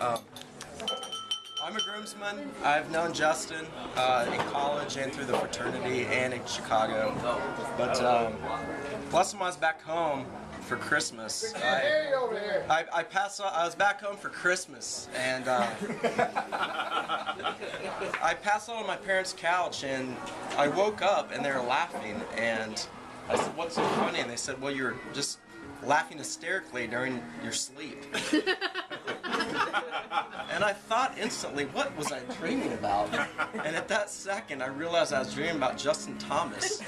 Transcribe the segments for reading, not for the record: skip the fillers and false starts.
I'm a groomsman. I've known Justin in college and through the fraternity and in Chicago. But last time I was back home for Christmas, I was back home for Christmas, and I passed out on my parents' couch, and I woke up and they were laughing, and I said, "What's so funny?" And they said, "Well, you're just laughing hysterically during your sleep." And I thought instantly, what was I dreaming about? And at that second, I realized I was dreaming about Justin Thomas.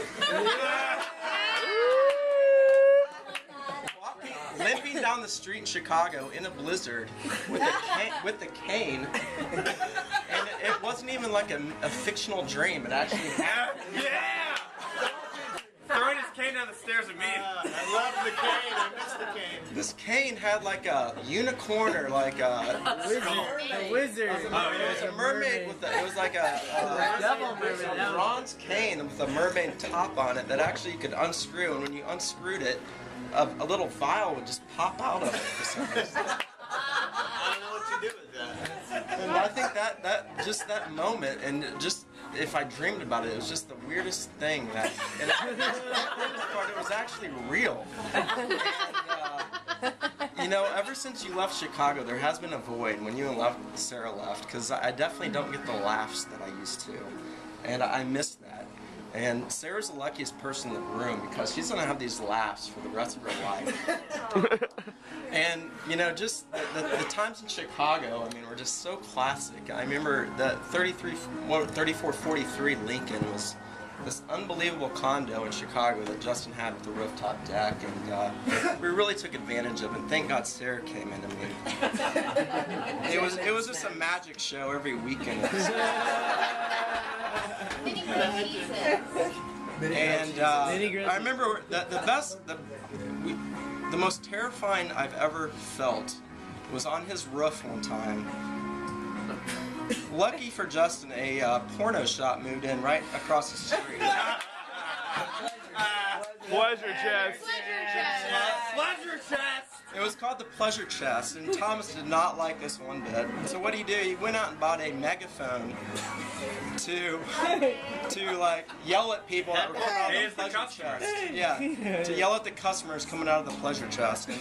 Limping down the street in Chicago in a blizzard with a cane. And it wasn't even like a fictional dream. It actually happened. Yeah! Throwing his cane down the stairs with me. I love the cane. I miss the cane. This cane had like a unicorn or like a wizard. It was a mermaid with it was like a bronze cane with a mermaid top on it that actually you could unscrew, and when you unscrewed it, a little vial would just pop out of it for some reason. I don't know what you do with that. And I think that moment, and just if I dreamed about it, it was just the weirdest thing that, and the weirdest part, it was actually real. And, you know, ever since you left Chicago, there has been a void when you and Sarah left, because I definitely don't get the laughs that I used to, and I miss that. And Sarah's the luckiest person in the room because she's going to have these laughs for the rest of her life. And, you know, just the times in Chicago, I mean, were just so classic. I remember that 3443 Lincoln was this unbelievable condo in Chicago that Justin had with the rooftop deck, and we really took advantage of it. And thank God Sarah came in. I mean, it was just a magic show every weekend. And I remember the most terrifying I've ever felt was on his roof one time. Lucky for Justin, a porno shop moved in right across the street. Pleasure chest. Pleasure chest. It was called the Pleasure Chest, and Thomas did not like this one bit. So what did he do? He went out and bought a megaphone to like yell at people that were coming out of the Pleasure Chest. Yeah, to yell at the customers coming out of the Pleasure Chest. And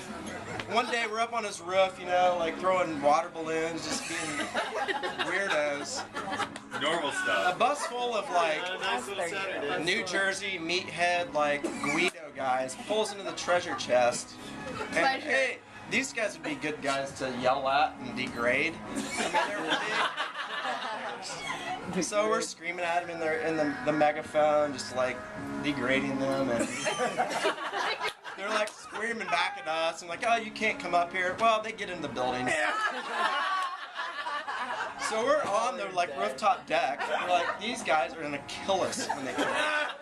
one day we're up on his roof, you know, like throwing water balloons, just being weirdos. Normal stuff. A bus full of like New Jersey meathead like Guido guys pulls into the treasure chest. And hey, these guys would be good guys to yell at and degrade. I mean, they're big. So we're screaming at them in the megaphone, just like degrading them, and they're like screaming back at us and like, "Oh, you can't come up here." Well, they get in the building. So we're on the like rooftop deck. We're like, these guys are gonna kill us when they come out.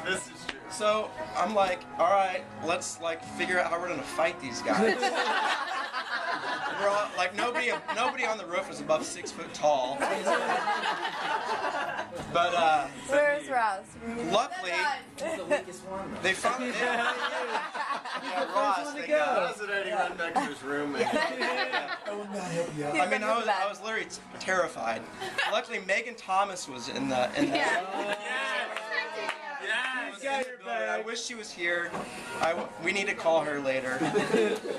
This is true. So I'm like, all right, let's like figure out how we're gonna fight these guys. We're all like, nobody on the roof is above 6 foot tall. But where's Ross? luckily, they found it. Yeah, Ross. They got Ross had already run back to his room. And I mean, I was literally terrified. Luckily, Megan Thomas was in the. I wish she was here. We need to call her later.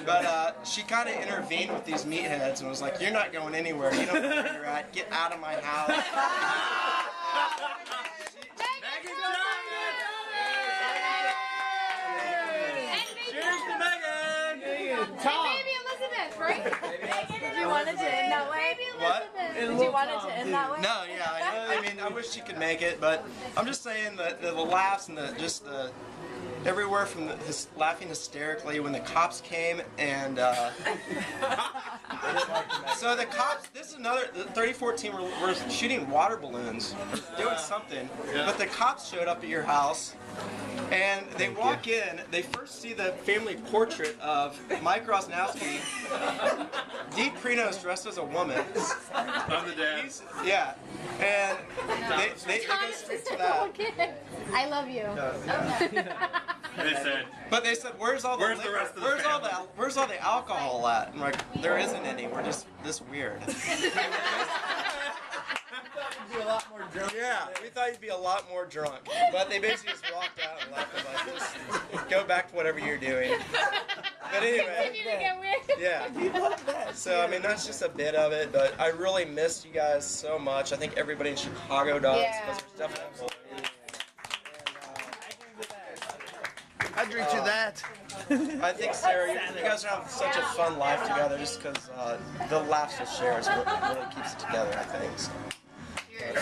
But she kind of intervened with these meatheads and was like, "You're not going anywhere. You don't know where you're at. Get out of my house." cheers to Megan! Maybe Elizabeth, right? Did you want it to end that way? What? Did you want it to end that way? No, yeah, I mean, I wish she could make it, but I'm just saying that the laughs and the everywhere from laughing hysterically when the cops came, and so the cops. This is another 3014. We're shooting water balloons, doing something, but the cops showed up at your house. And they walk in, they first see the family portrait of Mike Rosnowski. Dee Prino's dressed as a woman. I'm the dad. Yeah. And they go straight to that. I love you. Yeah. They said, But they said, "Where's all the Where's the liquor? rest of the Where's all the alcohol at?" And I'm like, there isn't any. We're just this weird. Be a lot more drunk. Yeah, we thought you'd be a lot more drunk, but they basically just walked out and left us like, just go back to whatever you're doing. But anyway, Continue to get weird. yeah. So I mean, that's just a bit of it, but I really missed you guys so much. I think everybody in Chicago does. Yeah. Because there's definitely I'd drink you that. I think, Sarah, you guys are having such a fun life together just because the laughs you'll share is what really keeps it together, I think. So. yeah.